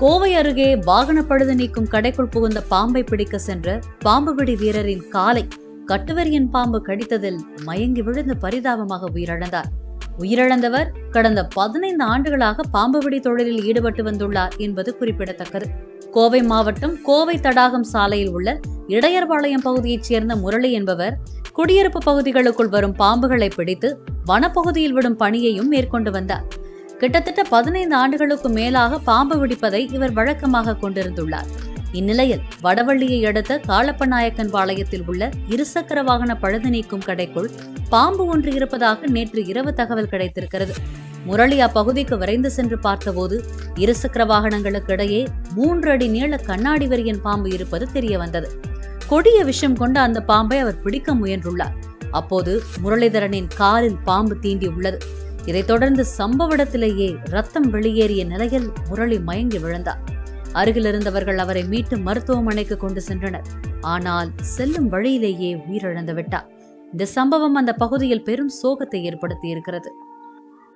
கோவை அருகே வாகன பழுது நீக்கும் கடைக்குள் புகுந்த பாம்பை பிடிக்க சென்ற பாம்பு பிடி வீரரின் காலை கட்டுவரியன் பாம்பு கடித்ததில் மயங்கி விழுந்து பரிதாபமாக உயிரிழந்தார். உயிரிழந்தவர் கடந்த 15 ஆண்டுகளாக பாம்பு பிடி தொழிலில் ஈடுபட்டு வந்துள்ளார் என்பது குறிப்பிடத்தக்கது. கோவை மாவட்டம் கோவை தடாகம் சாலையில் உள்ள இடையர்பாளையம் பகுதியைச் சேர்ந்த முரளி என்பவர் குடியிருப்பு பகுதிகளுக்குள் வரும் பாம்புகளை பிடித்து வனப்பகுதியில் விடும் பணியையும் மேற்கொண்டு வந்தார். கிட்டத்தட்ட 15 ஆண்டுகளுக்கு மேலாக பாம்பு பிடிப்பதை இவர் வழக்கமாக கொண்டிருந்துள்ளார். இந்நிலையில் வடவள்ளியை அடுத்த காளப்பநாயக்கன் பாளையத்தில் உள்ள இருசக்கர வாகன பழுது நீக்கும் கடைக்குள் பாம்பு ஒன்று இருப்பதாக நேற்று இரவு தகவல் கிடைத்திருக்கிறது. முரளி அப்பகுதிக்கு விரைந்து சென்று பார்த்தபோது இருசக்கர வாகனங்களுக்கு இடையே 3 அடி நீள கண்ணாடி வரியன் பாம்பு இருப்பது தெரிய வந்தது. கொடிய விஷம் கொண்ட அந்த பாம்பை அவர் பிடிக்க முயன்றுள்ளார். அப்போது முரளிதரனின் காலில் பாம்பு தீண்டி உள்ளது. இதைத் தொடர்ந்து சம்பவ இடத்திலேயே ரத்தம் வெளியேறிய நிலையில் முரளி மயங்கி விழுந்தார். அருகில் இருந்தவர்கள் அவரை மீட்டு மருத்துவமனைக்கு கொண்டு சென்றனர். ஆனால் செல்லும் வழியிலேயே உயிரிழந்து விட்டார். இந்த சம்பவம் அந்த பகுதியில் பெரும் சோகத்தை ஏற்படுத்தி இருக்கிறது.